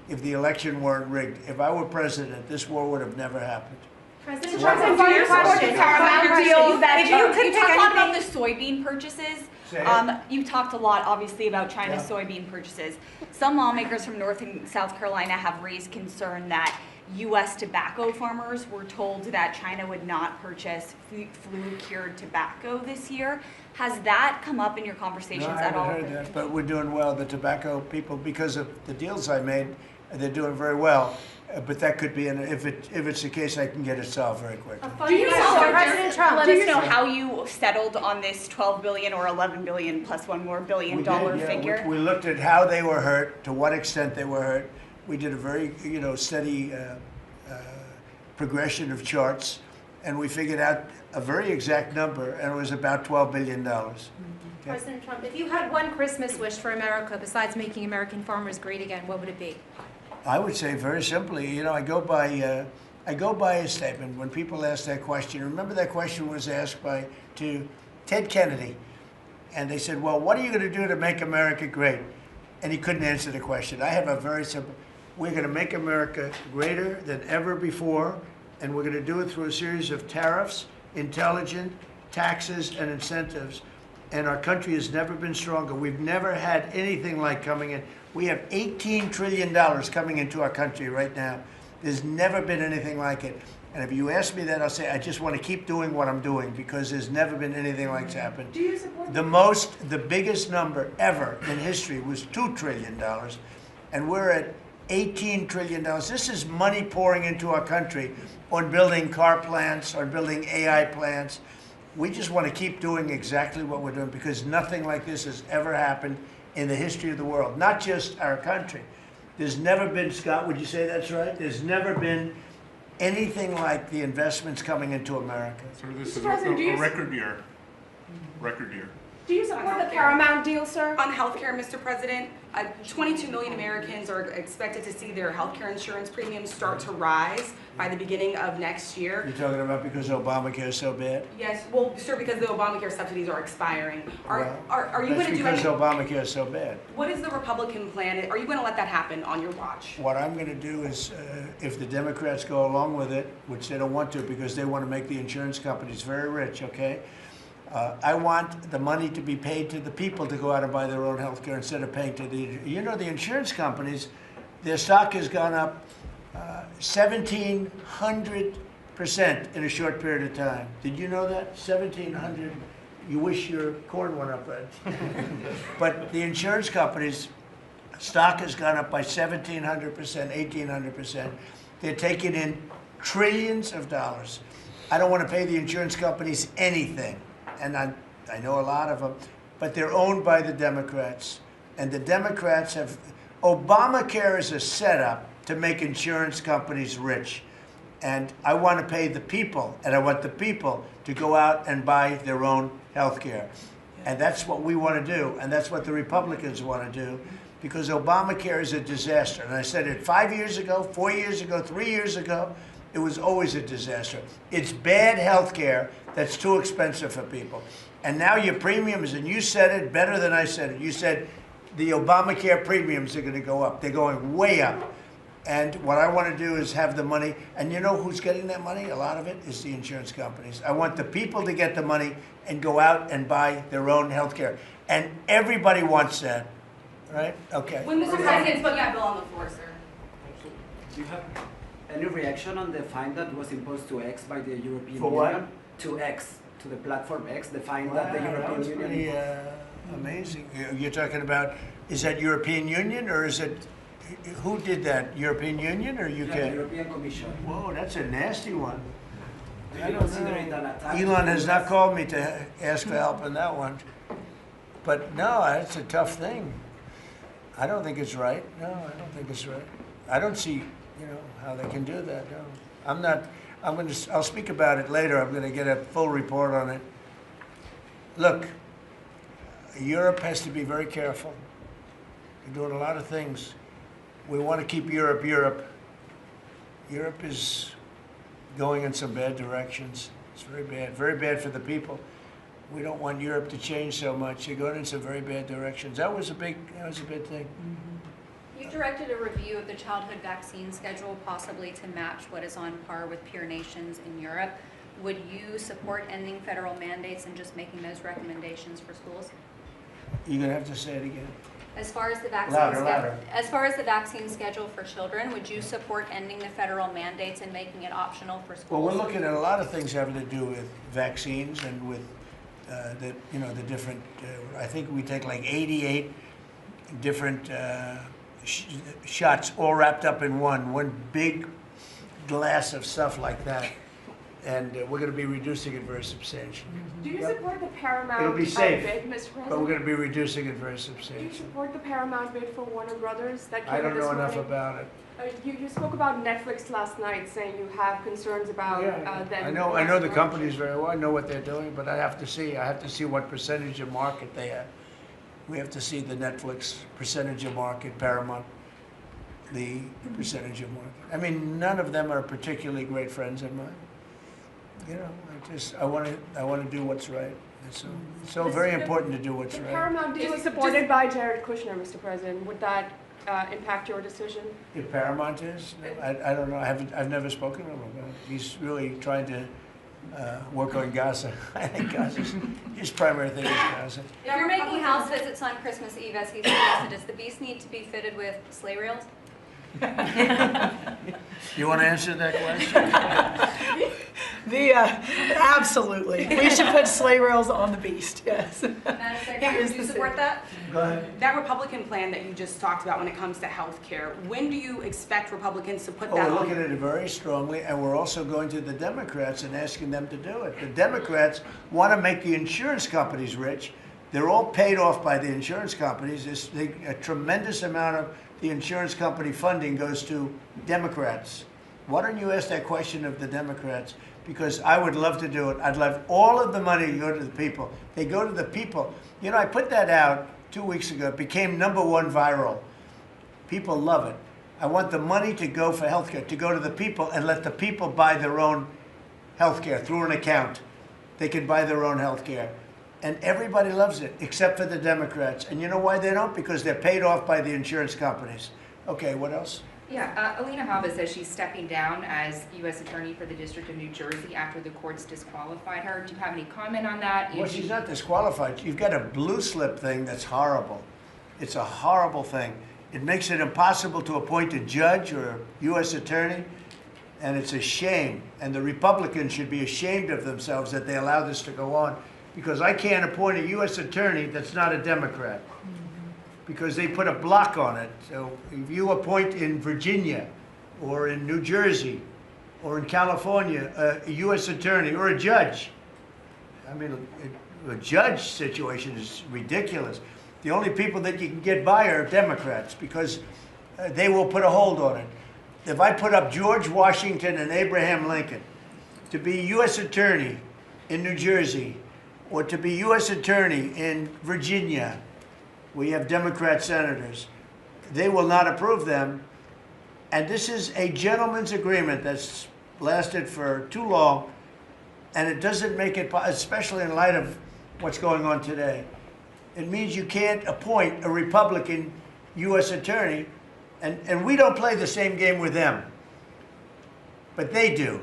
if the election weren't rigged. If I were president, this war would have never happened. President Trump, do you support the Paramount deal that you talked a lot about the soybean purchases? Say it. You talked a lot, obviously, about China's soybean purchases. Some lawmakers from North and South Carolina have raised concern that U.S. tobacco farmers were told that China would not purchase flu-cured tobacco this year. Has that come up in your conversations at all? No, I haven't heard that, but we're doing well. The tobacco people, because of the deals I made, they're doing very well. But that could be, if it's the case, I can get it solved very quickly. Do you know, President Trump, let us know how you settled on this $12 billion or $11 billion plus one more billion dollar figure? We looked at how they were hurt, to what extent they were hurt. We did a very, steady progression of charts, and we figured out a very exact number, and it was about $12 billion. Okay? President Trump, if you had one Christmas wish for America besides making American farmers great again, what would it be? I would say very simply, I go by a statement when people ask that question. Remember that question was asked to Ted Kennedy, and they said, "Well, what are you going to do to make America great?" And he couldn't answer the question. I have a very simple: we're going to make America greater than ever before, and we're going to do it through a series of tariffs, intelligent taxes, and incentives. And our country has never been stronger. We've never had anything like coming in. We have $18 trillion coming into our country right now. There's never been anything like it. And if you ask me that, I'll say I just want to keep doing what I'm doing because there's never been anything like that happen. Do you support the biggest number ever in history was $2 trillion, and we're at $18 trillion. This is money pouring into our country on building car plants, on building AI plants. We just want to keep doing exactly what we're doing because nothing like this has ever happened in the history of the world, not just our country. There's never been, Scott, would you say that's right? There's never been anything like the investments coming into America. So this is a record year. Record year. Do you support the Paramount deal, sir? On healthcare, Mr. President, 22 million Americans are expected to see their healthcare insurance premiums start to rise by the beginning of next year. You're talking about because Obamacare is so bad? Yes, well, sir, because the Obamacare subsidies are expiring. Are you going to do That's anything? because Obamacare is so bad. What is the Republican plan? Are you going to let that happen on your watch? What I'm going to do is, if the Democrats go along with it, which they don't want to because they want to make the insurance companies very rich, okay? I want the money to be paid to the people to go out and buy their own health care instead of paying to the insurance companies, their stock has gone up 1,700% in a short period of time. Did you know that? 1,700. You wish your corn went up, right? But the insurance companies' stock has gone up by 1,700%, 1,800%. They're taking in trillions of dollars. I don't want to pay the insurance companies anything. And I know a lot of them, but they're owned by the Democrats. And the Democrats have, Obamacare is a setup to make insurance companies rich. And I want to pay the people, and I want the people to go out and buy their own health care. And that's what we want to do, and that's what the Republicans want to do, because Obamacare is a disaster. And I said it 5 years ago, 4 years ago, 3 years ago. It was always a disaster. It's bad health care that's too expensive for people. And now your premiums, and you said it better than I said it. You said the Obamacare premiums are going to go up. They're going way up. And what I want to do is have the money. And you know who's getting that money? A lot of it is the insurance companies. I want the people to get the money and go out and buy their own health care. And everybody wants that, right? Okay. When Mr. President's putting that bill on the floor, sir. Do you have any reaction on the fine that was imposed to X by the European For Union? what? To X, to the platform X, the fine Wow, that the that European was Union pretty imposed. amazing. You're talking about, is that European Union or is it, who did that? European Union or UK? Yeah, the European Commission. Whoa, that's a nasty one. Do I you don't consider it know. an attack? Elon to has the not US? called me to ask for help on that one. But no, that's a tough thing. I don't think it's right. No, I don't think it's right. I don't see, how they can do that. No, I'm not. I'll speak about it later. I'm going to get a full report on it. Look, Europe has to be very careful. They're doing a lot of things. We want to keep Europe. Europe is going in some bad directions. It's very bad for the people. We don't want Europe to change so much. They're going in some very bad directions. That was a big thing. You directed a review of the childhood vaccine schedule, possibly to match what is on par with peer nations in Europe. Would you support ending federal mandates and just making those recommendations for schools? You're going to have to say it again. As far as the vaccine Louder. As far as the vaccine schedule for children, would you support ending the federal mandates and making it optional for schools? Well, we're looking at a lot of things having to do with vaccines and with the different. I think we take like 88 different shots, all wrapped up in one big glass of stuff like that, and we're going to be reducing it very substantially. Do you support the Paramount It'll be safe, bid, Mr. President? but we're going to be reducing it very Do you substantially. support the Paramount bid for Warner Brothers that came I don't this know enough morning? about it. You spoke about Netflix last night, saying you have concerns about them. I know the companies very well. I know what they're doing, but I have to see what percentage of market they have. We have to see the Netflix percentage of market, Paramount, the percentage of market. I mean, none of them are particularly great friends of mine. I want to do what's right. It's so very important to do what's The right. Paramount deal is supported by Jared Kushner, Mr. President. Would that impact your decision? If Paramount is, I don't know. I've never spoken to him about it. He's really trying to work on Gaza. I think his primary thing is Gaza. If you're making house visits on Christmas Eve, as he suggested, does the beast need to be fitted with sleigh rails? You want to answer that question? Absolutely. We should put sleigh rails on the beast, yes. Madam Secretary, do you support that? Go ahead. That Republican plan that you just talked about when it comes to health care, when do you expect Republicans to put Oh, that we're on? looking at it very strongly, and we're also going to the Democrats and asking them to do it. The Democrats want to make the insurance companies rich. They're all paid off by the insurance companies. A tremendous amount of the insurance company funding goes to Democrats. Why don't you ask that question of the Democrats? Because I would love to do it. I'd love all of the money to go to the people. They go to the people. I put that out 2 weeks ago. It became #1 viral. People love it. I want the money to go for healthcare, to go to the people and let the people buy their own healthcare through an account. They can buy their own healthcare. And everybody loves it, except for the Democrats. And you know why they don't? Because they're paid off by the insurance companies. Okay, what else? Yeah, Alina Habba says she's stepping down as U.S. Attorney for the District of New Jersey after the courts disqualified her. Do you have any comment on that? Well, she's not disqualified. You've got a blue slip thing that's horrible. It's a horrible thing. It makes it impossible to appoint a judge or a U.S. attorney, and it's a shame. And the Republicans should be ashamed of themselves that they allow this to go on, because I can't appoint a U.S. attorney that's not a Democrat, because they put a block on it. So if you appoint in Virginia or in New Jersey, or in California, a U.S. attorney or a judge. I mean, a judge situation is ridiculous. The only people that you can get by are Democrats because they will put a hold on it. If I put up George Washington and Abraham Lincoln to be U.S. attorney in New Jersey or to be U.S. attorney in Virginia, we have Democrat senators, they will not approve them. And this is a gentleman's agreement that's lasted for too long, and it doesn't make it, especially in light of what's going on today. It means you can't appoint a Republican U.S. attorney, and we don't play the same game with them, but they do.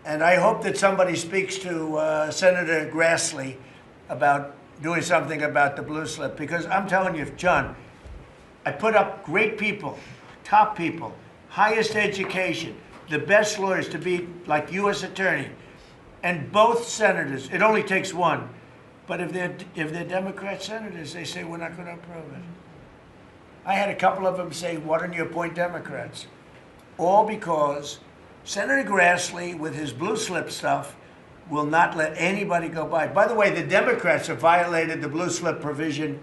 And I hope that somebody speaks to Senator Grassley about doing something about the blue slip, because I'm telling you, John, I put up great people, top people, highest education, the best lawyers to be like U.S. attorney, and both senators, it only takes one, but if they're Democrat senators, they say we're not going to approve it. I had a couple of them say, why don't you appoint Democrats? All because Senator Grassley, with his blue slip stuff, will not let anybody go by. By the way, the Democrats have violated the blue slip provision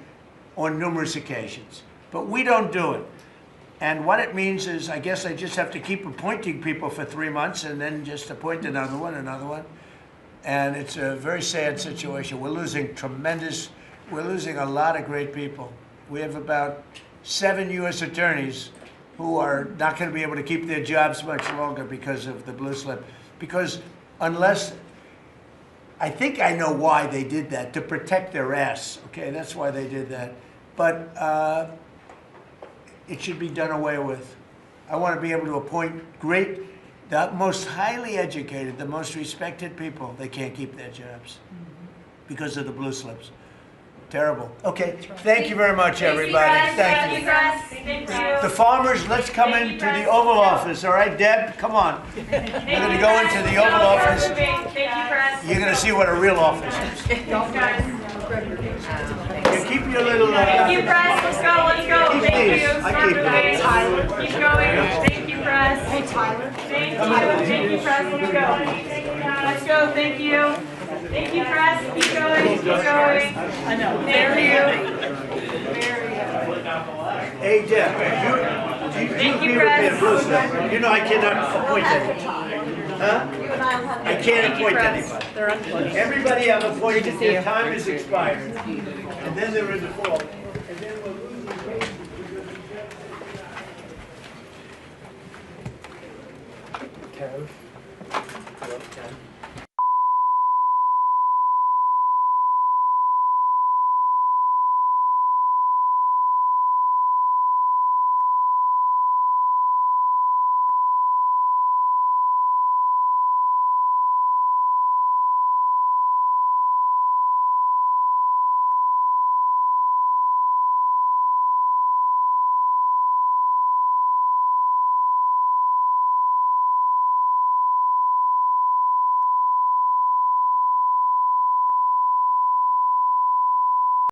on numerous occasions, but we don't do it. And what it means is, I guess I just have to keep appointing people for 3 months and then just appoint another one. And it's a very sad situation. We're losing a lot of great people. We have about 7 U.S. attorneys who are not going to be able to keep their jobs much longer because of the blue slip. Because unless, I think I know why they did that, to protect their ass. Okay, that's why they did that. But it should be done away with. I want to be able to appoint the most highly educated, the most respected people. They can't keep their jobs because of the blue slips. Terrible. Okay, thank you very much, everybody. Thank you. The farmers, let's come into the Oval Office. All right, Deb, come on. We're going to go into the Oval Office. You're going to see what a real office is. Keep your little... Thank you, press. Let's go, let's go. Thank you. I keep it. Tyler. Keep going. Thank you, press. Hey, Tyler. Thank you, press. Let's go. Let's go. Thank you. Thank you, press. Keep going. Keep going. I know. Thank you. Hey, Deb, Thank you, press. you know I cannot appoint anybody. Huh? I can't appoint anybody. They're unplugged. Everybody I've appointed, their time is expired, and then they're in the fall.